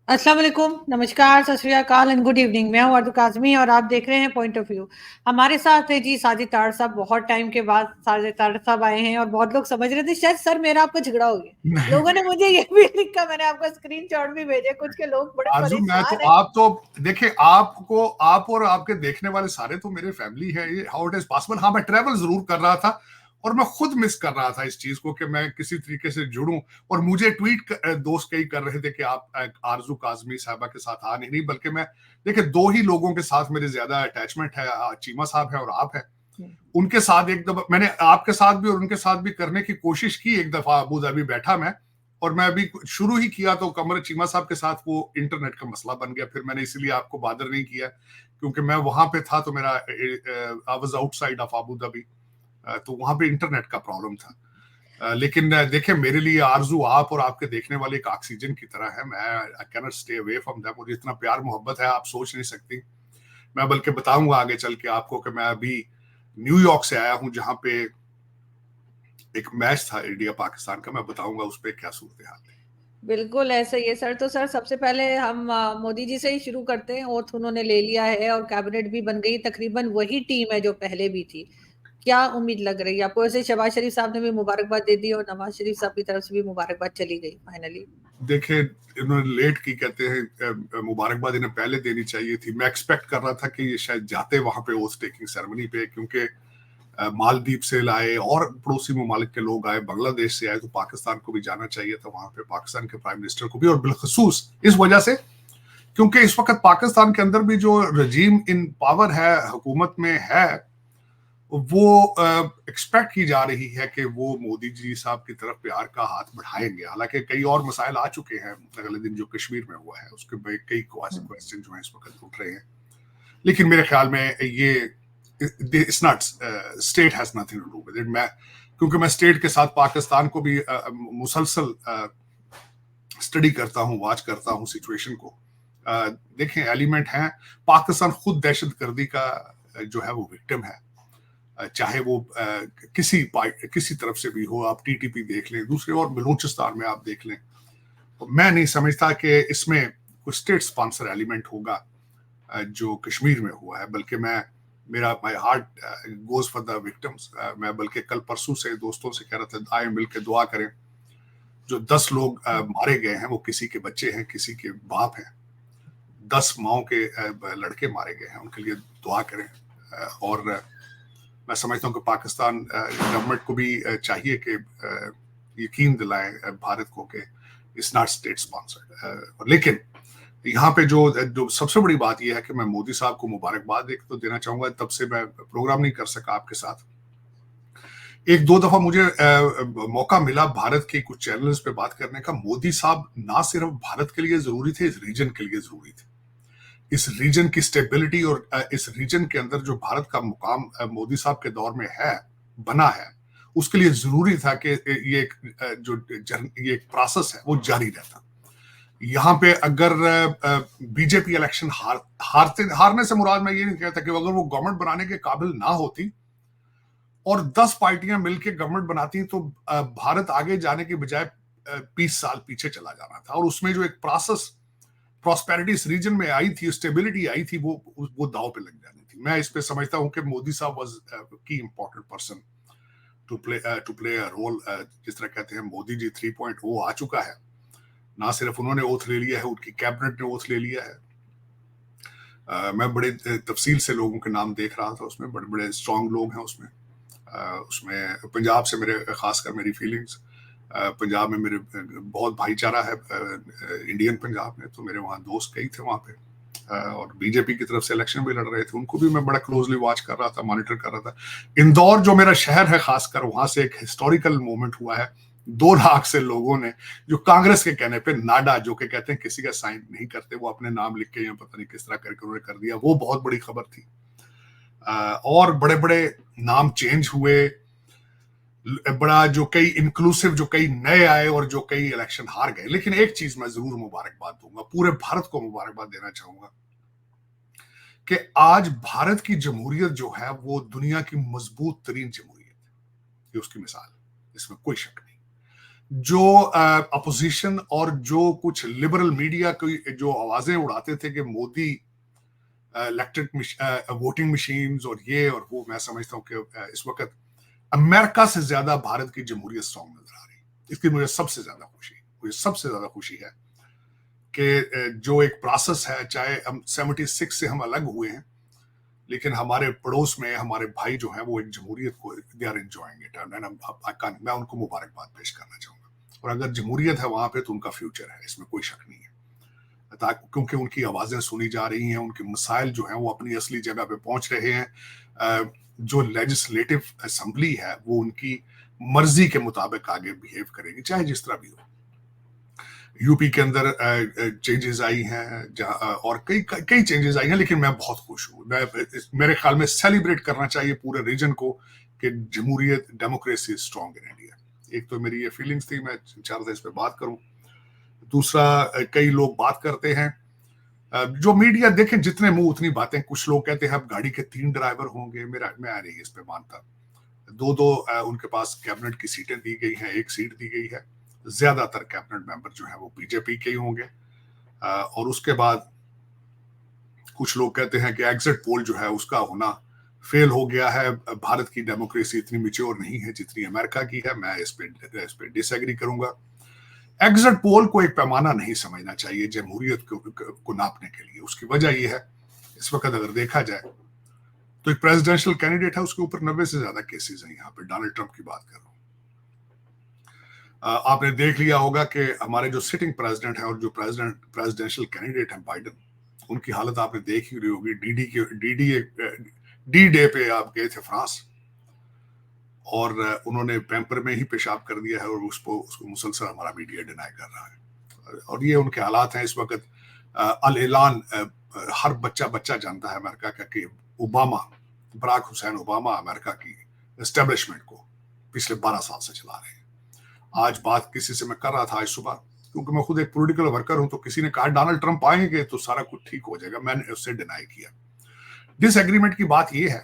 अस्सलाम वालेकुम, नमस्कार, सत श्री अकाल एंड गुड इवनिंग। मैं हूँ अर्दु काज़मी और आप देख रहे हैं पॉइंट ऑफ व्यू। हमारे साथ है जी साजिद तार साहब। बहुत टाइम के बाद साजिद तार साहब आए हैं और बहुत लोग समझ रहे थे शायद सर मेरा आपका झगड़ा हो गया। नहीं लोगों ने मुझे ये भी लिखा, मैंने आपका स्क्रीनशॉट भी भेजे, कुछ के लोग बड़े आरजू, मैं तो परेशान हैं। आप तो देखिए, आपको आप और आपके देखने वाले सारे तो मेरे फैमिली है। ये हाउ इट इज पॉसिबल? हाँ, मैं ट्रैवल जरूर कर रहा था और मैं खुद मिस कर रहा था इस चीज को कि मैं किसी तरीके से जुड़ूं। और मुझे ट्वीट दोस्त कई कर रहे थे कि आप आरजू काजमी साहबा के साथ आ नहीं, बल्कि मैं देखिए दो ही लोगों के साथ मेरे ज्यादा अटैचमेंट है, चीमा साहब है और आप है। उनके साथ एक दफा मैंने आपके साथ भी और उनके साथ भी करने की कोशिश की। एक दफा अबू धाबी बैठा मैं, और मैं अभी शुरू ही किया तो कमर चीमा साहब के साथ वो इंटरनेट का मसला बन गया। फिर मैंने इसीलिए आपको बादर नहीं किया, क्योंकि मैं वहां पे था तो मेरा I was outside of Abu Dhabi, तो वहां पे इंटरनेट का प्रॉब्लम था। लेकिन देखिए, मेरे लिए आरजू आप और आपके देखने वाले एक ऑक्सीजन की तरह है। मैं I can not stay away from that. मुझे इतना प्यार मोहब्बत है, आप सोच नहीं सकती। मैं बल्कि बताऊंगा आगे चल के आपको कि मैं अभी न्यूयॉर्क से आया हूं, जहां पे एक मैच था इंडिया पाकिस्तान का। मैं बताऊंगा उस पर क्या सूरत हाल है। बिल्कुल ऐसा ही है सर। तो सर सबसे पहले हम मोदी जी से ही शुरू करते हैं। ओथ उन्होंने ले लिया है और कैबिनेट भी बन गई, तकरीबन वही टीम है जो पहले भी थी। क्या उम्मीद लग रही है आपको? वैसे शहबाज शरीफ साहब ने भी मुबारकबाद दे दी और नवाज शरीफ साहब की तरफ से भी मुबारकबाद चली गई फाइनली। देखिए, इन्होंने लेट की, कहते हैं मुबारकबाद इन्हें पहले देनी चाहिए थी। मैं एक्सपेक्ट कर रहा था कि ये शायद जाते वहां पे ओथ टेकिंग सेरेमनी पे, क्योंकि मालदीव से लाए और पड़ोसी ममालिक के लोग आए, बांग्लादेश से आए, तो पाकिस्तान को भी जाना चाहिए था वहां पे, पाकिस्तान के प्राइम मिनिस्टर को भी। और बिलखसूस इस वजह से क्योंकि इस वक्त पाकिस्तान के अंदर भी जो रजीम इन पावर है, हुकूमत में है, वो एक्सपेक्ट की जा रही है कि वो मोदी जी साहब की तरफ प्यार का हाथ बढ़ाएंगे। हालांकि कई और मसाइल आ चुके हैं अगले दिन, जो कश्मीर में हुआ है उसके कई क्वेश्चन जो है इस वक्त उठ रहे हैं। लेकिन मेरे ख्याल में ये it's not, state has nothing to do with it. मैं क्योंकि मैं स्टेट के साथ पाकिस्तान को भी मुसलसल स्टडी करता हूँ, वॉच करता हूँ सिचुएशन को। देखें, एलिमेंट हैं। पाकिस्तान खुद दहशतगर्दी का जो है वो विक्टिम है, चाहे वो किसी तरफ से भी हो। आप टीटीपी देख लें, दूसरे और बलूचिस्तान में आप देख लें। तो मैं नहीं समझता कि इसमें कोई स्टेट स्पॉन्सर एलिमेंट होगा जो कश्मीर में हुआ है, बल्कि मेरा my heart goes for the victims. मैं बल्कि कल परसों से दोस्तों से कह रहा था, आए मिलकर दुआ करें। जो 10 लोग मारे गए हैं वो किसी के बच्चे हैं, किसी के बाप हैं। 10 माओ के लड़के मारे गए हैं, उनके लिए दुआ करें। और मैं समझता हूँ कि पाकिस्तान गवर्नमेंट को भी चाहिए कि यकीन दिलाएं भारत को कि इट्स नॉट स्टेट स्पॉन्सर्ड। लेकिन यहाँ पे जो सबसे बड़ी बात यह है कि मैं मोदी साहब को मुबारकबाद एक तो देना चाहूंगा। तब से मैं प्रोग्राम नहीं कर सका आपके साथ। एक दो दफा मुझे मौका मिला भारत के कुछ चैनल्स पे बात करने का। मोदी साहब ना सिर्फ भारत के लिए जरूरी थे, इस रीजन के लिए जरूरी थे। इस रीजन की स्टेबिलिटी और इस रीजन के अंदर जो भारत का मुकाम मोदी साहब के दौर में है, बना है, उसके लिए जरूरी था कि ये एक प्रोसेस है वो जारी रहता। यहाँ पे अगर बीजेपी इलेक्शन हारने से मुराद मैं ये नहीं कहता कि अगर वो गवर्नमेंट बनाने के काबिल ना होती और 10 पार्टियां मिलकर गवर्नमेंट बनाती तो भारत आगे जाने के बजाय 20 साल पीछे चला जाना था। और उसमें जो एक प्रोसेस प्रॉस्पेरिटी इस रीजन में आई थी, स्टेबिलिटी आई थी, वो दाव पे लग जानी थी। मैं इस पे समझता हूँ कि मोदी साहब was key important person to play a role. जिस तरह कहते हैं मोदी जी 3.0 आ चुका है। ना सिर्फ उन्होंने ओथ ले लिया है, उनकी कैबिनेट ने ओथ ले लिया है। मैं बड़े तफसील से लोगों के नाम देख रहा था, उसमें बड़े बड़े स्ट्रांग लोग हैं उसमें। उसमें पंजाब से मेरे खासकर मेरी फीलिंग्स, पंजाब में मेरे बहुत भाईचारा है इंडियन पंजाब में, तो मेरे वहाँ दोस्त कई थे वहाँ पे। और बीजेपी की तरफ से इलेक्शन भी लड़ रहे थे, उनको भी मैं बड़ा क्लोजली वॉच कर रहा था, मॉनिटर कर रहा था। इंदौर जो मेरा शहर है खासकर, वहां से एक हिस्टोरिकल मोमेंट हुआ है। 2 लाख से लोगों ने, जो कांग्रेस के कहने पे नाडा, जो कि कहते हैं किसी का साइन नहीं करते, वो अपने नाम लिख के या पता नहीं किस तरह करके उन्होंने कर दिया। वो बहुत बड़ी खबर थी। और बड़े बड़े नाम चेंज हुए, बड़ा जो कई इंक्लूसिव, जो कई नए आए और जो कई इलेक्शन हार गए। लेकिन एक चीज मैं जरूर मुबारकबाद दूंगा, पूरे भारत को मुबारकबाद देना चाहूंगा कि आज भारत की जमहूरियत जो है वो दुनिया की मजबूत तरीन जमहूरियत है। ये उसकी मिसाल है, इसमें कोई शक नहीं। जो अपोजिशन और जो कुछ लिबरल मीडिया की जो आवाजें उड़ाते थे कि मोदी इलेक्ट्रिक वोटिंग मशीन्स और ये और वो, मैं समझता हूँ कि इस वक्त अमेरिका से ज्यादा भारत की जमहूरियत स्ट्रांग नजर आ रही है। इसकी मुझे सबसे ज्यादा खुशी है कि जो एक प्रोसेस है, चाहे हम 76 से हम अलग हुए हैं, लेकिन हमारे पड़ोस में हमारे भाई जो हैं वो एक जमहूरियत को they are enjoying it, and मैं उनको मुबारकबाद पेश करना चाहूंगा। और अगर जमहूरियत है वहां पे तो उनका फ्यूचर है, इसमें कोई शक नहीं है, क्योंकि उनकी आवाजें सुनी जा रही हैं, उनके मसाइल जो हैं वो अपनी असली जगह पे पहुंच रहे हैं। जो लेजिस्लेटिव असेंबली है वो उनकी मर्जी के मुताबिक आगे बिहेव करेगी, चाहे जिस तरह भी हो। यूपी के अंदर चेंजेस आई हैं और कई कई चेंजेस आई हैं, लेकिन मैं बहुत खुश हूँ। मेरे ख्याल में सेलिब्रेट करना चाहिए पूरे रीजन को कि जमहूरियत, डेमोक्रेसी स्ट्रांग इन इंडिया। एक तो मेरी ये फीलिंग्स थी, मैं चाह रहा था इस पे बात करूं। दूसरा, कई लोग बात करते हैं, जो मीडिया देखें जितने मुंह उतनी बातें। कुछ लोग कहते हैं अब गाड़ी के 3 ड्राइवर होंगे, मैं नहीं इस पे मानता। दो उनके पास कैबिनेट की सीटें दी गई हैं, 1 सीट दी गई है। ज्यादातर कैबिनेट मेंबर जो है वो बीजेपी के ही होंगे। और उसके बाद कुछ लोग कहते हैं कि एग्जिट पोल जो है उसका होना फेल हो गया है, भारत की डेमोक्रेसी इतनी मैच्योर नहीं है जितनी अमेरिका की है। मैं इस पे डिसएग्री करूंगा। एग्जिट पोल को एक पैमाना नहीं समझना चाहिए जमहूरियत को नापने के लिए। उसकी वजह यह है, इस वक्त अगर देखा जाए तो एक प्रेसिडेंशियल कैंडिडेट है, उसके ऊपर 90 से ज्यादा केसेस हैं। यहाँ पे डोनाल्ड ट्रंप की बात कर रहा हूं। आपने देख लिया होगा कि हमारे जो सिटिंग प्रेसिडेंट है और जो प्रेसिडेंशियल कैंडिडेट है बाइडन, उनकी हालत आपने देख ही रही होगी। डी डे पे आप गए थे फ्रांस, और उन्होंने पैम्पर में ही पेशाब कर दिया है, और उसको मुसलसल हमारा मीडिया डिनाई कर रहा है। और ये उनके हालात हैं इस वक्त। अल ऐलान, हर बच्चा जानता है अमेरिका का कि बराक हुसैन ओबामा अमेरिका की एस्टेब्लिशमेंट को पिछले 12 साल से चला रहे हैं। आज बात किसी से मैं कर रहा था आज सुबह, क्योंकि मैं खुद एक पॉलिटिकल वर्कर हूं, तो किसी ने कहा डोनाल्ड ट्रंप आएंगे तो सारा कुछ ठीक हो जाएगा। मैंने उससे डिनाई किया। डिसएग्रीमेंट की बात यह है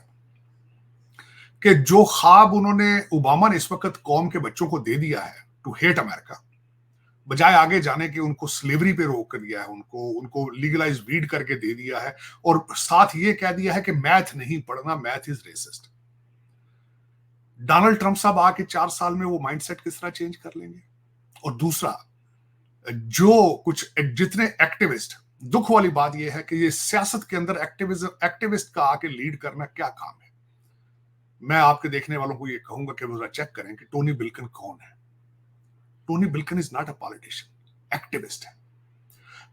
कि जो ख्वाब उन्होंने, ओबामा ने इस वक्त कौम के बच्चों को दे दिया है टू हेट अमेरिका, बजाय आगे जाने के उनको स्लेवरी पे रोक कर दिया है, उनको लीगलाइज वीड करके दे दिया है, और साथ ये कह दिया है कि मैथ नहीं पढ़ना, math is resist. Donald Trump साहब आके 4 साल में वो माइंडसेट किस तरह चेंज कर लेंगे? और दूसरा, जो कुछ जितने एक्टिविस्ट, दुख वाली बात यह है कि ये सियासत के अंदर एक्टिविस्ट का आके लीड करना क्या काम है। मैं आपके देखने वालों को ये कहूंगा कि वो चेक करें कि टोनी बिल्किन कौन है। Tony Blinken is not a politician, activist है।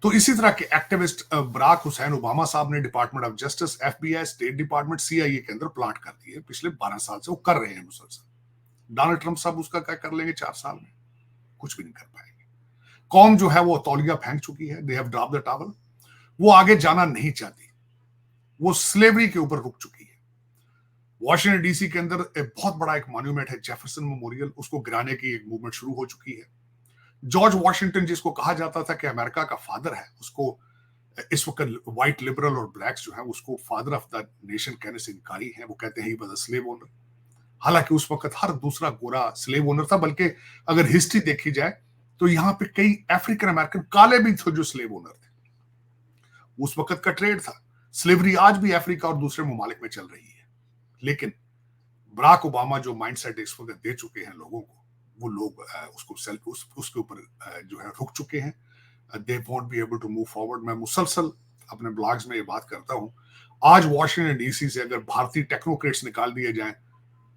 तो इसी तरह के एक्टिविस्ट बराक हुसैन ओबामा साहब ने department of justice, FBI, state department, CIA के अंदर प्लांट कर दिए पिछले 12 साल से। वो कर रहे हैं मुसलसल। डोनाल्ड ट्रंप साहब उसका क्या कर लेंगे 4 साल में? कुछ भी नहीं कर पाएंगे। कौम जो है वो तौलिया फेंक चुकी है, they have dropped the towel. वो आगे जाना नहीं चाहती, वो स्लेवरी के ऊपर रुक चुकी है। वॉशिंगटन डीसी के अंदर एक बहुत बड़ा एक मॉन्यूमेंट है, जेफरसन मेमोरियल, उसको गिराने की एक मूवमेंट शुरू हो चुकी है। जॉर्ज वॉशिंगटन, जिसको कहा जाता था कि अमेरिका का फादर है, उसको इस वक्त व्हाइट लिबरल और ब्लैक्स जो है उसको फादर ऑफ द नेशन कहने से इनकारी है। वो कहते हैं he was a slave owner. हालांकि उस वक्त हर दूसरा गोरा स्लेव ओनर था, बल्कि अगर हिस्ट्री देखी जाए तो यहाँ पे कई अफ्रीकन अमेरिकन काले भी थे जो स्लेव ओनर थे। उस वक्त का ट्रेड था। स्लेवरी आज भी अफ्रीका और दूसरे ममालिक में चल रही है। लेकिन बराक ओबामा जो माइंडसेट इस वक्त दे चुके हैं लोगों को, वो लोग उसके ऊपर जो है रुक चुके हैं। They won't be able to move forward. मैं मुसलसल अपने ब्लॉग्स में ये बात करता हूं। आज वॉशिंगटन डीसी से अगर भारतीय टेक्नोक्रेट्स निकाल दिए जाएं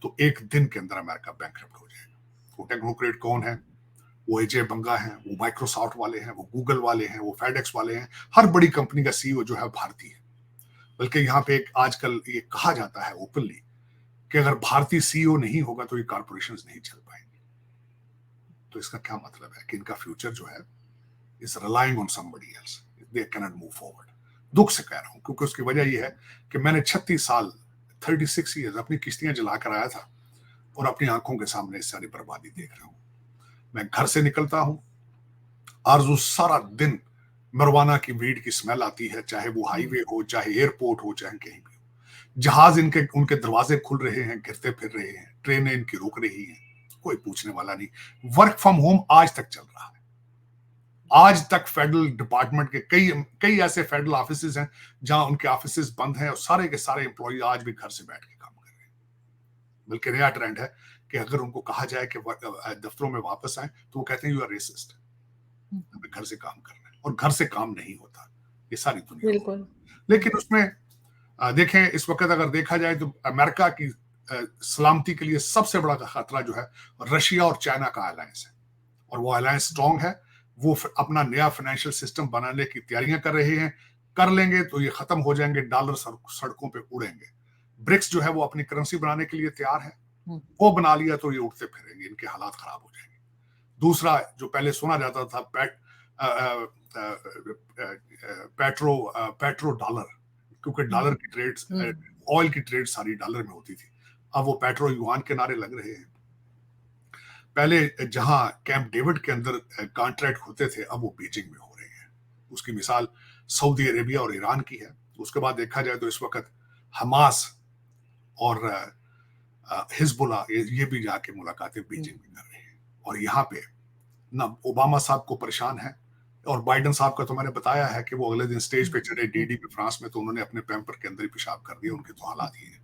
तो एक दिन के अंदर अमेरिका बैंकरप्ट हो जाएगा। वो टेक्नोक्रेट कौन है? वो अजय बंगा है, वो माइक्रोसॉफ्ट वाले हैं, वो गूगल वाले हैं, वो फेडेक्स वाले हैं। हर बड़ी कंपनी का सीईओ जो है भारतीय है। बल्कि यहाँ पे एक आजकल ये कहा जाता है ओपनली कि अगर भारतीय सीईओ नहीं होगा तो ये कॉर्पोरेशंस नहीं चल पाएंगे। तो इसका क्या मतलब है कि इनका फ्यूचर जो है is relying on somebody else, they can not move forward. दुख से कह रहा हूं, क्योंकि उसकी वजह यह है कि मैंने 36 साल 36 ईयर्स अपनी किश्तियां जला कर आया था, और अपनी आंखों के सामने इस सारी बर्बादी देख रहा हूं। मैं घर से निकलता हूं, आरजू सारा दिन मरवाना की वीड की स्मेल आती है, चाहे वो हाईवे हो, चाहे एयरपोर्ट हो, चाहे कहीं भी। जहाज उनके दरवाजे खुल रहे हैं, गिरते फिर रहे हैं, ट्रेनें इनकी रुक रही हैं, कोई पूछने वाला नहीं। वर्क फ्रॉम होम आज तक चल रहा है। आज तक फेडरल डिपार्टमेंट के कई ऐसे फेडरल ऑफिसेज हैं जहां उनके ऑफिसेज बंद हैं और सारे के सारे एम्प्लॉय आज भी घर से बैठ के काम कर रहे हैं। बल्कि नया ट्रेंड है कि अगर उनको कहा जाए कि दफ्तरों में वापस आए तो वो कहते हैं यू आर रेसिस्ट, हमें घर से काम करना है, और घर से काम नहीं होता, ये सारी दुनिया। बिल्कुल। लेकिन उसमें देखें, इस वक्त अगर देखा जाए तो अमेरिका की सलामती के लिए सबसे बड़ा खतरा जो है रशिया और चाइना का अलायंस है, और वो अलायंस स्ट्रॉन्ग है। वो अपना नया फाइनेंशियल सिस्टम बनाने की तैयारियां कर रहे हैं। कर लेंगे तो ये खत्म हो जाएंगे, डॉलर सड़कों पे उड़ेंगे। ब्रिक्स जो है वो अपनी करेंसी बनाने के लिए तैयार है, वो बना लिया तो ये उठते फिरेंगे, इनके हालात खराब हो जाएंगे। दूसरा, जो पहले सुना जाता था पेट्रो डॉलर, क्योंकि डॉलर की ट्रेड, ऑयल की ट्रेड सारी डॉलर में होती थी, अब वो पेट्रो युआन के नारे लग रहे हैं। पहले जहां कैंप डेविड के अंदर कॉन्ट्रैक्ट होते थे, अब वो बीजिंग में हो रहे हैं। उसकी मिसाल सऊदी अरेबिया और ईरान की है। उसके बाद देखा जाए तो इस वक्त हमास और हिजबुल्लाह ये भी जाके मुलाकातें बीजिंग में कर रहे हैं। और यहाँ पे ना ओबामा साहब को परेशान है, और बाइडेन साहब का तो मैंने बताया है कि वो अगले दिन स्टेज पे चढ़े डीडी पे फ्रांस में, तो उन्होंने अपने पैम्पर के अंदर ही पेशाब कर दिया। उनके तो हालात ही है।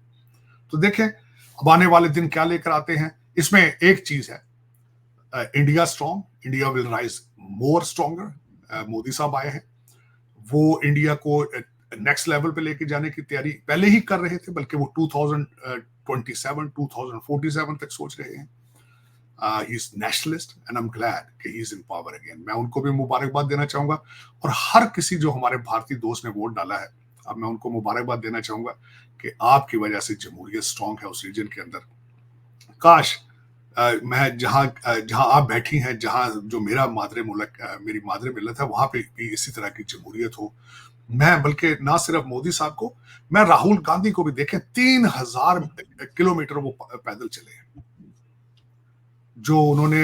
तो देखें अब आने वाले दिन क्या लेकर आते हैं। इसमें एक चीज है, India strong, India will rise more stronger. Modi साहब आए हैं, वो इंडिया को नेक्स्ट लेवल पे लेके जाने की तैयारी पहले ही कर रहे थे, बल्कि वो 2027 2047 तक सोच रहे हैं। He is nationalist and I am glad कि he is in power again. मैं उनको भी मुबारकबाद देना चाहूंगा, और हर किसी जो हमारे भारतीय दोस्त ने वोट डाला है, अब मैं उनको मुबारकबाद देना चाहूंगा कि आपकी वजह से जमहूरियत स्ट्रॉन्ग है उस रीजन के अंदर। काश मैं जहां आप बैठी हैं, जहां जो मेरा मादरे मुल्क, मेरी मादरे मिल्लत है, वहां पे भी इसी तरह की जमहूरियत हो। मैं बल्कि ना सिर्फ मोदी साहब को, मैं राहुल गांधी को भी देखें, 3000 किलोमीटर वो पैदल चले हैं। जो उन्होंने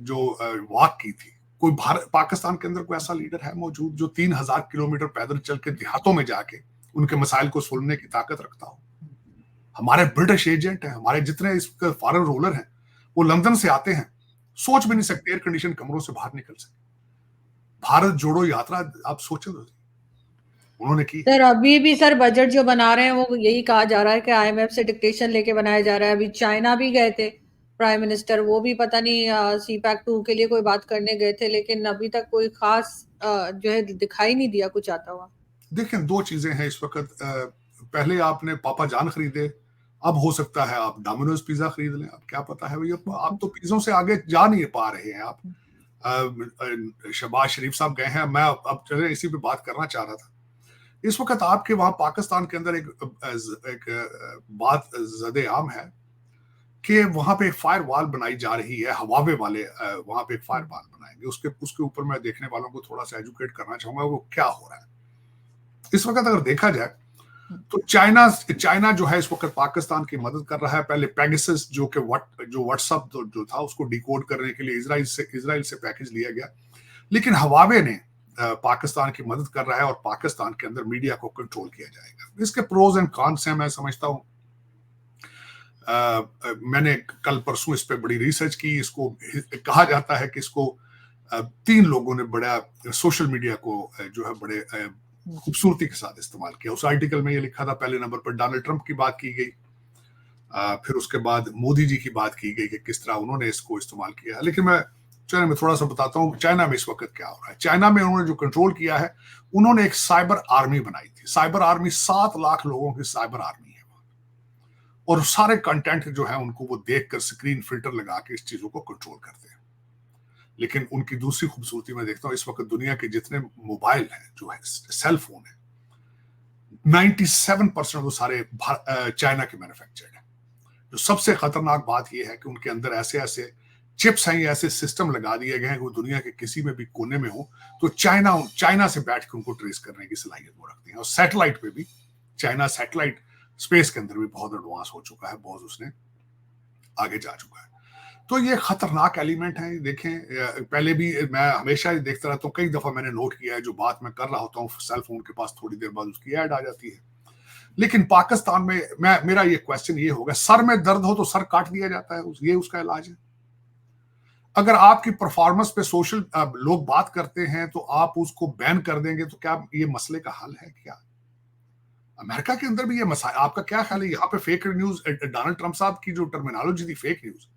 जो वॉक की थी, कोई पाकिस्तान के अंदर कोई ऐसा लीडर है मौजूद जो 3000 किलोमीटर पैदल चल के देहातों में जाके उनके मसाइल को सुलझने की ताकत रखता हो? हमारे ब्रिटिश एजेंट हैं, हमारे जितने इस फॉरेन रोलर हैं, वो लंदन से आते हैं, सोच भी नहीं सकते एयर कंडीशन कमरों से बाहर निकल सके। भारत जोड़ो यात्रा आप सोचो तो, उन्होंने की। सर अभी भी सर बजट जो बना रहे हैं वो यही कहा जा रहा है कि आईएमएफ से डिक्टेशन लेके बनाया जा रहा है। अभी चाइना भी गए थे प्राइम मिनिस्टर, वो भी पता नहीं सीपैक 2 के लिए कोई बात करने गए थे, लेकिन अभी तक कोई खास जो है दिखाई नहीं दिया कुछ आता हुआ। देखें, दो चीजें हैं इस वक्त। पहले आपने पापा जान खरीदे, अब हो सकता है आप डोमिनोज पिज्जा खरीद लें। अब क्या पता है भैया, आप तो पिज्जों से आगे जा नहीं पा रहे हैं आप। शहबाज शरीफ साहब गए हैं, मैं अब चले इसी पे बात करना चाह रहा था। इस वक्त आपके वहां पाकिस्तान के अंदर एक बात ज़दे आम है कि वहां पे एक फायर वॉल बनाई जा रही है, हवावे वाले वहां पे एक फायर वॉल बनाएंगे। उसके ऊपर मैं देखने वालों को थोड़ा सा एजुकेट करना चाहूंगा वो क्या हो रहा है इस वक्त। अगर देखा जाए तो चाइना जो है इस वक्त पाकिस्तान की मदद कर रहा है। पहले पेगासस जो व्हाट्सएप जो था उसको डिकोड करने के लिए इजराइल से पैकेज लिया गया, लेकिन हवावे ने पाकिस्तान की मदद कर रहा है, और पाकिस्तान के अंदर मीडिया को कंट्रोल किया जाएगा। इसके प्रोज एंड कॉन्स हैं, मैं समझता हूं। मैंने कल परसों इस पे बड़ी रिसर्च की। इसको कहा जाता है कि इसको 3 लोगों ने बड़ा सोशल मीडिया को जो है बड़े खूबसूरती के साथ इस्तेमाल किया। उस आर्टिकल में ये लिखा था, पहले नंबर पर डोनाल्ड ट्रंप की बात की गई, फिर उसके बाद मोदी जी की बात की गई कि किस तरह उन्होंने इसको इस्तेमाल किया। लेकिन मैं चाइना में थोड़ा सा बताता हूँ चाइना में इस वक्त क्या हो रहा है। चाइना में उन्होंने जो कंट्रोल किया है, उन्होंने एक साइबर आर्मी बनाई थी। साइबर आर्मी 7 लाख लोगों की साइबर आर्मी है, और सारे कंटेंट जो है उनको वो देखकर स्क्रीन फिल्टर लगा के इस चीजों को कंट्रोल करते हैं। लेकिन उनकी दूसरी खूबसूरती मैं देखता हूँ, इस वक्त दुनिया के जितने मोबाइल हैं, जो है सेल फोन है, 97% वो सारे चाइना के मैन्युफैक्चर्ड है। जो सबसे खतरनाक बात यह है कि उनके अंदर ऐसे ऐसे चिप्स हैं, ऐसे सिस्टम लगा दिए गए हैं कि वो दुनिया के किसी में भी कोने में हो तो चाइना से बैठ के उनको ट्रेस करने की सलाहियत वो रखते हैं। और सैटेलाइट पे भी चाइना सैटेलाइट स्पेस के अंदर भी बहुत एडवांस हो चुका है, बहुत उसने आगे जा चुका है। तो ये खतरनाक एलिमेंट है। देखें, पहले भी मैं हमेशा ही देखता रहता हूँ, कई दफा मैंने नोट किया है, जो बात मैं कर रहा होता हूँ सेल फोन के पास थोड़ी देर बाद उसकी ऐड आ जाती है। लेकिन पाकिस्तान में मेरा ये क्वेश्चन ये होगा, सर में दर्द हो तो सर काट दिया जाता है, ये उसका इलाज है? अगर आपकी परफॉर्मेंस पे सोशल लोग बात करते हैं तो आप उसको बैन कर देंगे, तो क्या ये मसले का हल है क्या? अमेरिका के अंदर भी ये मसला, आपका क्या ख्याल है? यहाँ पे फेक न्यूज, डोनाल्ड ट्रंप साहब की जो टर्मिनोलॉजी थी फेक न्यूज,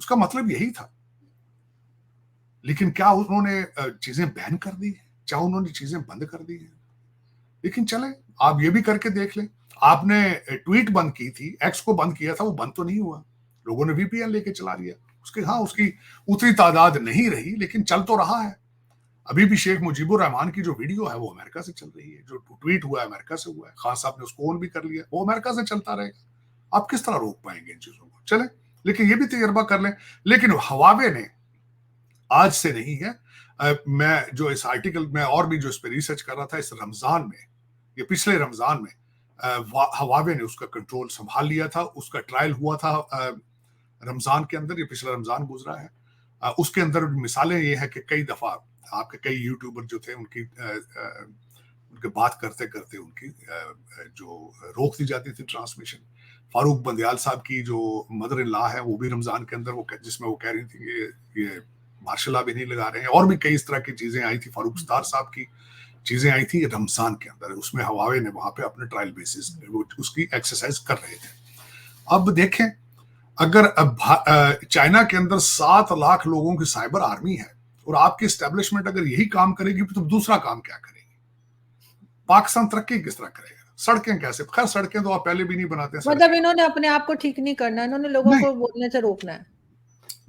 उसका मतलब यही था। लेकिन क्या उन्होंने चीजें बैन कर दी है? क्या उन्होंने चीजें बंद कर दी है? लेकिन चले, आप ये भी करके देख लें। आपने ट्वीट बंद की थी, एक्स को बंद किया था, वो बंद तो नहीं हुआ, लोगों ने वीपीएन लेके चला लिया उसके। हाँ, उसकी उतनी तादाद नहीं रही, लेकिन चल तो रहा है। अभी भी शेख मुजीबुर रहमान की जो वीडियो है वो अमेरिका से चल रही है, जो ट्वीट हुआ है अमेरिका से हुआ है, खान साहब ने उसको ऑन भी कर लिया, वो अमेरिका से चलता रहेगा। आप किस तरह रोक पाएंगे इन चीजों को? चले, लेकिन ये भी तजर्बा कर लें। लेकिन हवावे ने आज से नहीं है, मैं जो इस आर्टिकल में और भी जो इस पर रिसर्च कर रहा था, इस रमजान में, ये पिछले रमजान में हवावे ने उसका कंट्रोल संभाल लिया था। उसका ट्रायल हुआ था रमजान के अंदर, ये पिछला रमजान गुजरा है। उसके अंदर मिसालें ये है कि कई दफा आपके कई यूट्यूबर जो थे उनके बात करते करते उनकी जो रोक दी जाती थी ट्रांसमिशन। फारूक बंदयाल साहब की जो मदर इन लॉ है वो भी रमजान के अंदर, वो जिसमें वो कह रही थी कि ये मार्शल लॉ भी नहीं लगा रहे हैं, और भी कई इस तरह की चीजें आई थी। फारूक सत्तार साहब की चीजें आई थी रमजान के अंदर, उसमें हवावे ने वहां पे अपने ट्रायल बेसिस उसकी एक्सरसाइज कर रहे थे। अब देखें, अगर चाइना के अंदर 7 लाख लोगों की साइबर आर्मी है और आपकी एस्टेब्लिशमेंट अगर यही काम करेगी तो दूसरा काम क्या करेगी? पाकिस्तान तरक्की किस तरह करेगा? सड़कें कैसे? खैर, सड़कें तो आप पहले भी नहीं बनाते। मतलब इन्होंने अपने आप को ठीक नहीं करना, इन्होंने लोगों को बोलने से रोकना है।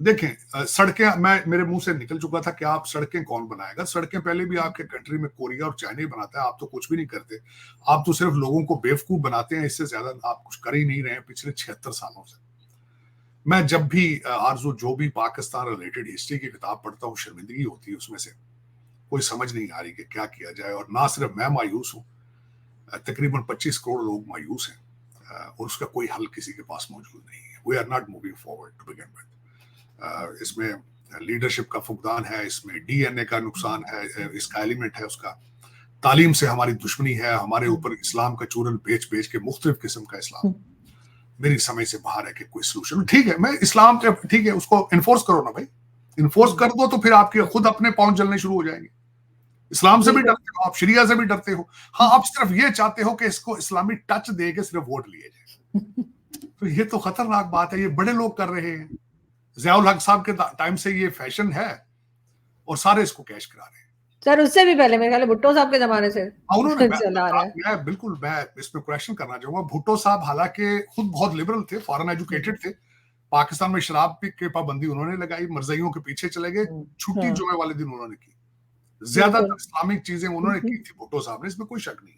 देखें, सड़कें, मेरे मुंह से निकल चुका था कि आप सड़कें कौन बनाएगा? सड़कें पहले भी आपके कंट्री में कोरिया और चाइना ही बनाता है, आप तो कुछ भी नहीं करते। आप तो सिर्फ लोगों को बेवकूफ बनाते हैं, इससे ज्यादा आप कुछ कर ही नहीं रहे हैं पिछले 76 सालों से। मैं जब भी आरजू जो भी पाकिस्तान रिलेटेड हिस्ट्री की किताब पढ़ता हूँ, शर्मिंदगी होती है उसमें से, कोई समझ नहीं आ रही कि क्या किया जाए। और ना सिर्फ मैं मायूस हूँ, तकरीबन 25 करोड़ लोग मायूस हैं, और उसका कोई हल किसी के पास मौजूद नहीं है। We are not moving forward to begin with. इसमें लीडरशिप का फुकदान है, इसमें डीएनए का नुकसान है, इसका एलिमेंट है उसका। तालीम से हमारी दुश्मनी है, हमारे ऊपर इस्लाम का चूरन बेच बेच के, मुख्तलिफ किस्म का इस्लाम मेरी समझ से बाहर है कि कोई सोल्यूशन। ठीक है, मैं इस्लाम के, ठीक है, उसको इन्फोर्स करो ना भाई, इन्फोर्स कर दो तो फिर आपके खुद अपने पांव जलने शुरू हो जाएंगे। इस्लाम से भी डरते हो आप, शरिया से भी डरते हो। हाँ, आप सिर्फ ये चाहते हो कि इसको इस्लामी टच दे के सिर्फ वोट लिए जाए, तो ये तो खतरनाक बात है। ये बड़े लोग कर रहे हैं, ज़ियाउल हक साहब के टाइम से ये फैशन है और सारे इसको कैश करा रहे हैं। सर, उससे भी पहले मेरे ख्याल भुट्टो साहब के जमाने से उन्होंने चला रहा है। मैं इसमें क्वेश्चन करना चाहूंगा। भुट्टो साहब हालांकि खुद बहुत लिबरल थे, फॉरेन एजुकेटेड थे। पाकिस्तान में शराब की पाबंदी उन्होंने लगाई, मरज़इयों के पीछे चले गए, छुट्टी जुमे वाले दिन उन्होंने की, ज्यादातर इस्लामिक चीजें उन्होंने की थी भुट्टो साहब ने, इसमें कोई शक नहीं।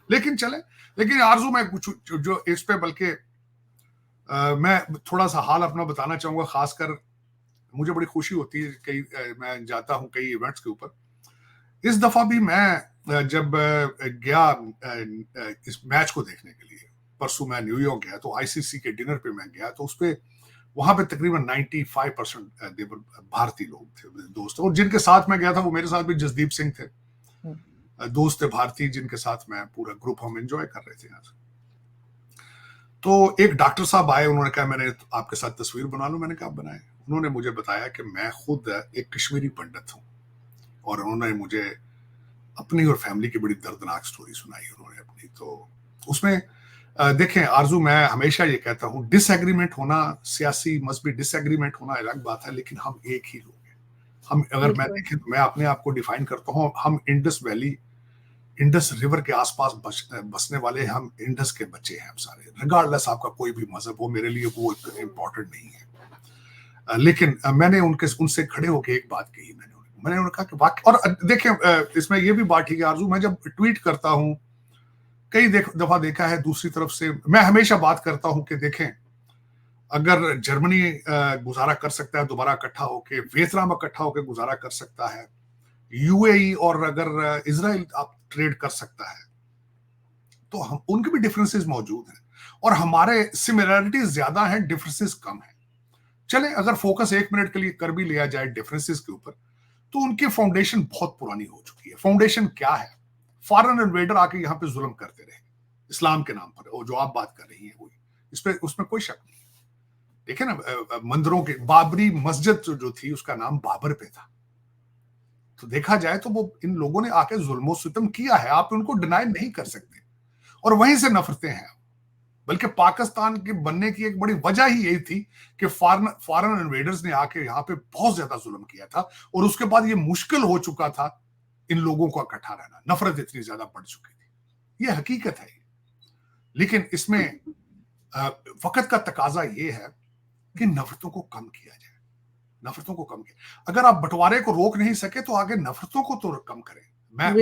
लेकिन चले, लेकिन आरजू में कुछ जो इस पे, बल्कि मैं थोड़ा सा हाल अपना बताना चाहूंगा। खासकर मुझे बड़ी खुशी होती है, कई मैं जाता हूं कई इवेंट्स के ऊपर। इस दफा भी मैं जब गया इस मैच को देखने के लिए, परसों मैं न्यूयॉर्क गया, तो आईसीसी के डिनर पे मैं गया, तो उस पे वहां पे तकरीबन 95% भारतीय लोग थे, दोस्त। और जिनके साथ मैं गया था वो मेरे साथ भी जसदीप सिंह थे, दोस्त थे भारतीय, जिनके साथ मैं पूरा ग्रुप हम एंजॉय कर रहे थे यहाँ से। तो एक डॉक्टर साहब आए, उन्होंने कहा मैंने आपके साथ तस्वीर बना लूं। मैंने कहा बनाए। उन्होंने मुझे बताया कि मैं खुद एक कश्मीरी पंडित हूँ, और उन्होंने मुझे अपनी और फैमिली की बड़ी दर्दनाक स्टोरी सुनाई उन्होंने अपनी। तो उसमें देखें आरजू, मैं हमेशा ये कहता हूँ, डिसएग्रीमेंट होना, सियासी मजहबी डिसएग्रीमेंट होना अलग बात है, लेकिन हम एक ही लोग हैं। हम, अगर मैं देखें तो मैं अपने आप को डिफाइन करता हूँ, हम इंडस वैली, इंडस रिवर के आसपास बसने वाले, हम इंडस के बच्चे हैं हम सारे, रिगार्डलेस आपका कोई भी मजहब हो, मेरे लिए वो इम्पोर्टेंट नहीं है। लेकिन मैंने उनसे खड़े होकर एक बात कही, मैंने उन्हें कहा कि वाकई, और देखें इसमें ये भी बात ठीक है आरजू, मैं जब ट्वीट करता हूं, कई दफा देखा है दूसरी तरफ से, मैं हमेशा बात करता हूं कि देखें, अगर जर्मनी गुजारा कर सकता है दोबारा इकट्ठा होके, वियतनाम इकट्ठा होकर गुजारा कर सकता है, यूएई और अगर इजराइल आप ट्रेड कर सकता है, तो हम, उनके भी डिफरेंसेस मौजूद हैं और हमारे सिमिलरिटीज ज्यादा हैं, डिफरेंसेस कम है। चले, अगर फोकस 1 मिनट के लिए कर भी लिया जाए डिफरेंसेस के ऊपर, तो उनकी फाउंडेशन बहुत पुरानी हो चुकी है। फाउंडेशन क्या है? फॉरेन इन्वेडर आके यहाँ पे जुल्म करते रहे, इस्लाम के नाम पर, और जो आप बात कर रही हैं वही, इस पे उसमें कोई शक नहीं। देखिए ना, मंदिरों के बाबरी मस्जिद जो थी उसका नाम बाबर पे था, तो देखा जाए तो वो इन लोगों ने आके जुल्म सितम किया है, आप उनको डिनाई नहीं कर सकते, और वहीं से नफरतें हैं। बल्कि पाकिस्तान के बनने की एक बड़ी वजह ही यही थी कि फॉरेन इन्वेडर्स ने आके यहाँ पे बहुत ज्यादा जुल्म किया था, और उसके बाद ये मुश्किल हो चुका था इन लोगों का इकट्ठा रहना, नफरत इतनी ज्यादा बढ़ चुकी थी, ये हकीकत है। लेकिन इसमें वक्त का तकाजा ये है कि नफरतों को कम किया जाए, नफरतों को कम किया। अगर आप बंटवारे को रोक नहीं सके तो आगे नफरतों को तो कम करें। मैं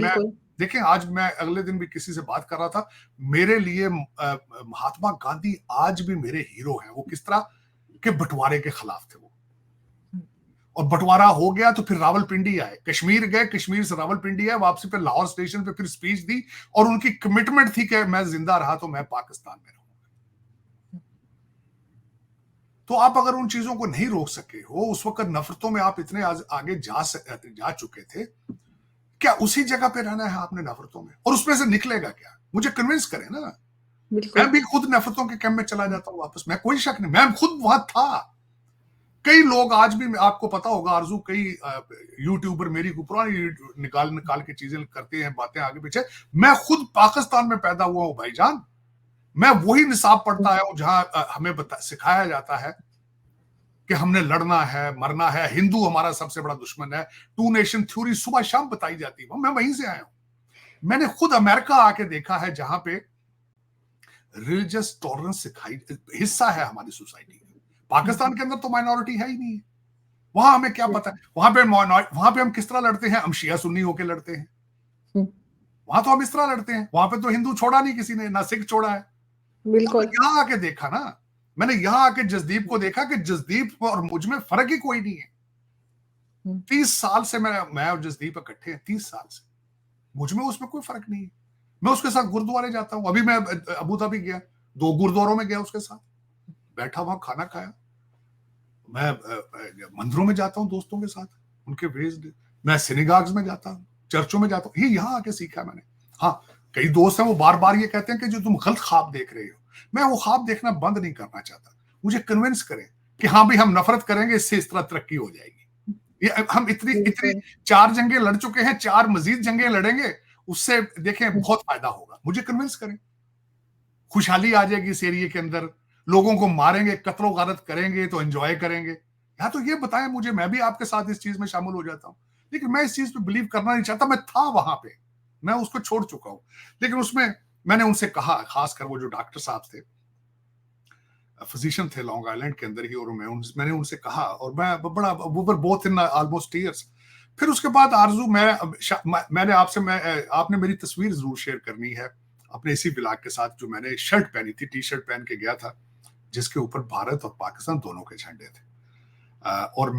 देखें, आज मैं अगले दिन भी किसी से बात कर रहा था, मेरे लिए महात्मा गांधी आज भी मेरे हीरो हैं। वो किस तरह के बंटवारे के खिलाफ थे वो, और बंटवारा हो गया तो फिर रावलपिंडी आए, कश्मीर गए, कश्मीर से रावलपिंडी आए, वापसी पे लाहौर स्टेशन पे फिर स्पीच दी, और उनकी कमिटमेंट थी कि मैं जिंदा रहा तो मैं पाकिस्तान में रहूंगा। तो आप अगर उन चीजों को नहीं रोक सके हो, उस वक्त नफरतों में आप इतने आगे जा चुके थे, क्या उसी जगह पे रहना है आपने नफरतों में? और उसमें से निकलेगा क्या? मुझे कन्विंस करें ना। मैं भी खुद नफरतों के कैंप में चला जाता हूँ वापस, मैं कोई शक नहीं, मैं खुद वहां था। कई लोग आज भी, आपको पता होगा आरजू, कई यूट्यूबर मेरी पुरानी निकाल के चीजें करते हैं, बातें आगे पीछे। मैं खुद पाकिस्तान में पैदा हुआ हूं भाईजान, मैं वही निसाब पढ़ता है जहां हमें सिखाया जाता है कि हमने लड़ना है, मरना है, हिंदू हमारा सबसे बड़ा दुश्मन है, टू नेशन थ्योरी सुबह शाम बताई जाती है। मैं वहीं से आया हूं। मैंने खुद अमेरिका आके देखा है जहां पे रिलीजियस टॉलरेंस सिखाई हिस्सा है हमारी सोसाइटी। पाकिस्तान के अंदर तो माइनॉरिटी है ही नहीं है, वहां हमें क्या पता है वहां पे हम किस तरह लड़ते हैं? हम शिया सुन्नी होके लड़ते हैं, वहां तो हम इस तरह लड़ते हैं। वहां पे तो हिंदू छोड़ा नहीं किसी ने, ना सिख छोड़ा है। बिल्कुल। तो यहाँ आके देखा ना, मैंने यहाँ आके जसदीप को देखा कि जसदीप और मुझ में फर्क ही कोई नहीं है। 30 साल से मैं और जसदीप इकट्ठे हैं, 30 साल से मुझ में उसमें कोई फर्क नहीं है। मैं उसके साथ गुरुद्वारे जाता हूँ, अभी मैं अबू धाबी गया, 2 गुरुद्वारों में गया उसके साथ, बैठा वहां खाना खाया। मैं मंदिरों में जाता हूँ दोस्तों के साथ, उनके वेज, मैं सिनेगाग्स में जाता हूँ, चर्चों में जाता हूँ, ये यहाँ आके सीखा मैंने। हाँ, कई दोस्त हैं वो बार बार ये कहते हैं कि जो तुम गलत ख्वाब देख रहे हो, मैं वो ख्वाब देखना बंद नहीं करना चाहता। मुझे कन्विंस करें कि हाँ भी हम नफरत करेंगे, इससे इस तरह तरक्की हो जाएगी। ये हम इतनी 4 जंगें लड़ चुके हैं, 4 मजीद जंगें लड़ेंगे, उससे देखें बहुत फायदा होगा। मुझे कन्विंस करें, खुशहाली आ जाएगी इस एरिया के अंदर, लोगों को मारेंगे, कत्लो गारत करेंगे तो एंजॉय करेंगे। या तो ये बताएं मुझे, मैं भी आपके साथ इस चीज में शामिल हो जाता हूं। लेकिन मैं इस चीज पे बिलीव करना नहीं चाहता, मैं था वहां पे, मैं उसको छोड़ चुका हूं। लेकिन उसमें मैंने उनसे कहा, खासकर वो जो डॉक्टर साहब थे, फिजिशियन थे लॉन्ग आइलैंड के अंदर ही, और मैंने उनसे कहा, और मैं बड़ा बोथ इन ऑलमोस्ट ईयर्स। फिर उसके बाद आरजू मैंने आपने मेरी तस्वीर जरूर शेयर करनी है अपने इसी ब्लॉग के साथ, जो मैंने शर्ट पहनी थी, टी शर्ट पहन के गया था, जिसके ऊपर भारत और पाकिस्तान दोनों के झंडे थे। और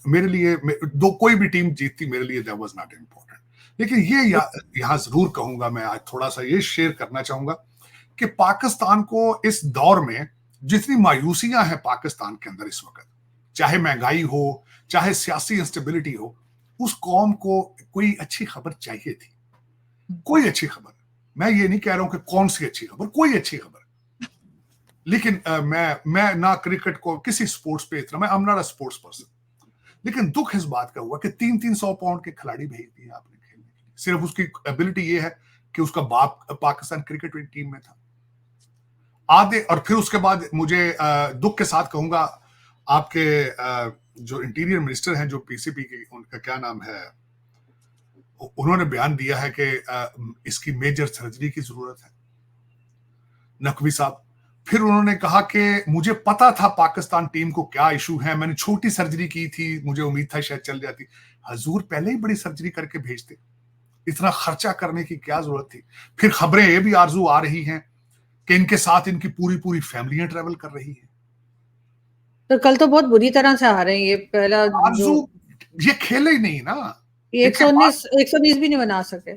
मेरे लिए कोई भी टीम जीतती मेरे लिए दैट वाज नॉट इम्पोर्टेंट। लेकिन ये यहाँ जरूर कहूंगा, मैं आज थोड़ा सा ये शेयर करना चाहूंगा कि पाकिस्तान को इस दौर में जितनी मायूसियां हैं पाकिस्तान के अंदर इस वक्त, चाहे महंगाई हो, चाहे सियासी इंस्टेबिलिटी हो, उस कौम को कोई अच्छी खबर चाहिए थी, कोई अच्छी खबर। मैं ये नहीं कह रहा हूं कि कौन सी अच्छी खबर, कोई अच्छी खबर। लेकिन मैं ना क्रिकेट को किसी स्पोर्ट्स पे इतना, मैं I am not a sports person, लेकिन दुख इस बात का हुआ कि 300 पाउंड के खिलाड़ी भेज दिए आपने खेलने के लिए, सिर्फ उसकी एबिलिटी ये है कि उसका बाप पाकिस्तान क्रिकेट टीम में था आधे। और फिर उसके बाद मुझे दुख के साथ कहूंगा, आपके जो इंटीरियर मिनिस्टर हैं, जो पीसीपी के, उनका क्या नाम है, उन्होंने बयान दिया है कि इसकी मेजर सर्जरी की जरूरत है, नकवी साहब। फिर उन्होंने कहा कि मुझे पता था पाकिस्तान टीम को क्या इशू है, मैंने छोटी सर्जरी की थी, मुझे उम्मीद था शायद चल जाती। हजूर पहले ही बड़ी सर्जरी करके भेजते, इतना खर्चा करने की क्या जरूरत थी? फिर खबरें ये भी आरजू आ रही हैं कि इनके साथ इनकी पूरी फैमिलियां ट्रेवल कर रही हैं। तो कल तो बहुत बुरी तरह से आ रहे हैं। ये पहला आरजू ये खेले ही नहीं ना, 119 भी नहीं बना सके,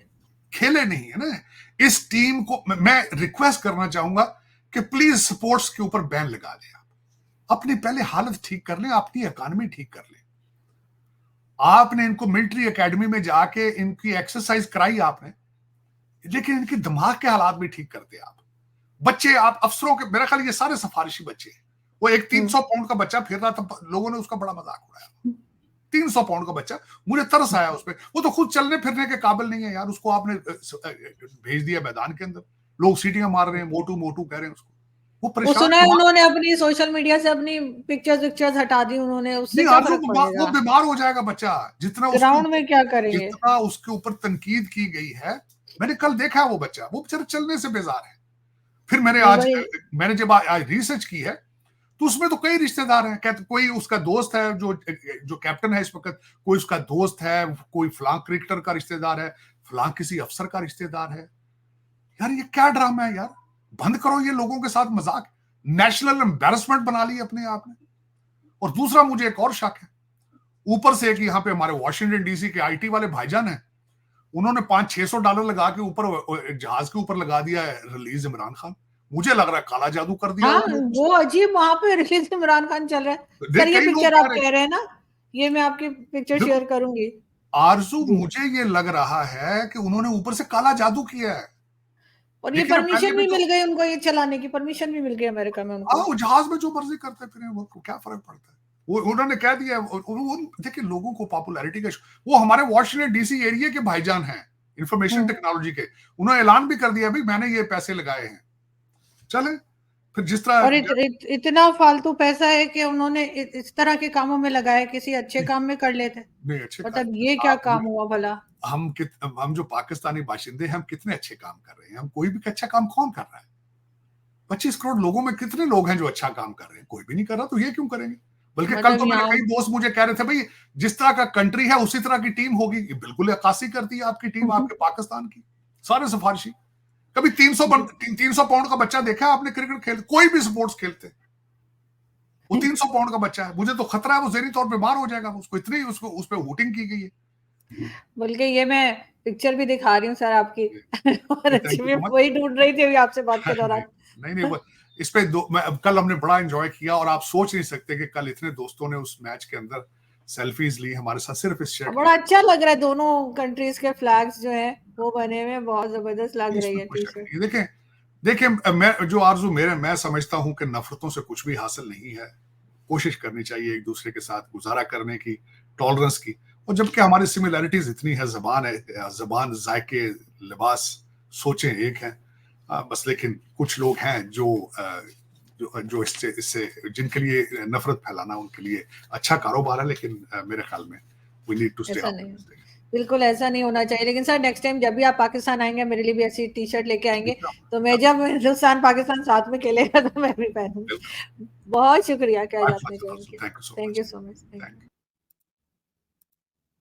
खेले नहीं है ना। इस टीम को मैं रिक्वेस्ट करना चाहूंगा कि प्लीज स्पोर्ट्स के ऊपर बैन लगा दें। आप अपनी पहले हालत ठीक कर लें, अपनी इकोनॉमी ठीक कर लें। आपने इनको मिलिट्री एकेडमी में जाके इनकी एक्सरसाइज कराई आपने, लेकिन इनके दिमाग के हालात भी ठीक करते आप। बच्चे आप अफसरों के, मेरा ख्याल ये सारे सिफारिशी बच्चे हैं। वो एक 300 पाउंड का बच्चा फिर रहा था, लोगों ने उसका बड़ा मजाक उड़ाया। 300 पाउंड का बच्चा, मुझे तरस आया उस पर। वो तो खुद चलने फिरने के काबिल नहीं है यार, उसको आपने भेज दिया मैदान के अंदर, लोग सीटियां मार रहे हैं, मोटू मोटू कह रहे हैं उसको। वो सुना है परेशान, उन्होंने अपनी सोशल मीडिया से अपनी पिक्चर्स हटा दी उन्होंने, उससे नहीं क्या आरज़ू, फर्क पड़ेगा? वो बीमार हो जाएगा बच्चा। ग्राउंड में क्या करेंगे? जितना उसके ऊपर तनकीद की गई है, मैंने कल देखा है वो बच्चा, वो बेचारा चलने से बेजार है। फिर मैंने जब आज रिसर्च की है, तो उसमें तो कई रिश्तेदार हैं। कहते कोई उसका दोस्त है जो कैप्टन है इस वक्त, कोई उसका दोस्त है, कोई फलां क्रिकेटर का रिश्तेदार है, फलां किसी अफसर का रिश्तेदार है। यार ये क्या ड्रामा है यार, बंद करो ये लोगों के साथ मजाक। नेशनल एम्बेरसमेंट बना ली अपने आप ने। और दूसरा मुझे एक और शक है, ऊपर से, कि यहाँ पे हमारे वॉशिंगटन डीसी के आईटी वाले भाईजान हैं, उन्होंने $500-600 लगा के ऊपर जहाज के ऊपर लगा दिया है रिलीज इमरान खान। मुझे लग रहा है काला जादू कर दिया हाँ, उन लोगों वो अजीब वहां पे रिलीज इमरान खान चल रहा है। सर ये कई लोग पिक्चर कह आप रहे कह रहे हैं ना, ये मैं आपकी पिक्चर हैं। शेयर करूंगी आरजू, जी। मुझे ये लग रहा है कि उन्होंने ऊपर से काला जादू किया है। और ये देखिए ना, पहले परमिशन भी भी तो मिल गई उनको, ये चलाने की परमिशन भी मिल गई अमेरिका में उनको। वो जहाज में जो मर्जी करते फिर वो क्या फर्क पड़ता है। वो उन्होंने कह दिया। देखिए लोगों को पॉपुलैरिटी का, वो हमारे वॉशिंगटन डीसी एरिया के भाईजान हैं इंफॉर्मेशन टेक्नोलॉजी के, उन्होंने ऐलान भी कर दिया भाई मैंने ये पैसे लगाए हैं। चले फिर जिस और तरह इतना फालतू पैसा है कि उन्होंने इस तरह के कामों में लगाया, किसी अच्छे काम में कर लेते। नहीं अच्छे मतलब ये क्या काम हुआ भला? हम जो पाकिस्तानी बाशिंदे हैं, हम कितने अच्छे काम कर रहे हैं। हम कोई भी अच्छा काम कौन कर रहा है? 25 करोड़ लोगों में कितने लोग हैं जो अच्छा काम कर रहे हैं? कोई भी नहीं कर रहा, तो ये क्यों करेंगे? बल्कि कल मतलब तो मेरे यहाँ कई दोस्त मुझे कह रहे थे भाई जिस तरह का कंट्री है उसी तरह की टीम होगी। ये बिल्कुल अक्कासी करती है आपकी टीम, आपके पाकिस्तान की सारे सिफारिशी। कभी 300 पाउंड का बच्चा देखा आपने क्रिकेट खेल, कोई भी स्पोर्ट्स खेलते? वो 300 पाउंड का बच्चा है, मुझे तो खतरा है वो जहनी तौर पे बीमार हो जाएगा। उसको इतनी उस पर वोटिंग की गई है। बल्कि ये मैं पिक्चर भी दिखा रही हूँ सर आपकी और अच्छी, थैंक यू मैं सो मच। वही ढूंढ रही थी अभी आपसे बात के नहीं दौरान। नहीं नहीं, इस पे कल हमने बड़ा एंजॉय किया, और आप सोच नहीं सकते कि कल इतने दोस्तों ने उस मैच के अंदर सेल्फीज ली हमारे साथ, सिर्फ इस शर्ट बड़ा अच्छा लग रहा है, दोनों कंट्रीज के फ्लैग्स जो है वो बने हुए, बहुत जबरदस्त लग रही है टी शर्ट। ये देखें देखें, मैं जो आरजू मैं समझता हूं कि नफरतों से कुछ भी हासिल नहीं है। कोशिश करनी चाहिए एक दूसरे के साथ गुजारा करने की, टॉलरेंस की। और जबकि हमारी सिमिलैरिटीज इतनी है, जबान, जायके, लिबास, सोचें एक हैं। बस लेकिन कुछ लोग हैं जो इससे जिनके लिए नफरत फैलाना उनके लिए अच्छा कारोबार है। लेकिन मेरे ख्याल में वी नीड टू स्टे ऐसा नहीं, ऑप्टिमिस्टिक। बिल्कुल ऐसा नहीं होना चाहिए। लेकिन सर नेक्स्ट टाइम जब भी आप पाकिस्तान आएंगे मेरे लिए भी ऐसी टी शर्ट लेके आएंगे, तो मैं जब हिंदुस्तान पाकिस्तान साथ में खेलेगा तो मैं भी पहनूंगी। बहुत शुक्रिया, क्या जात में, thank you so thank you much. So much.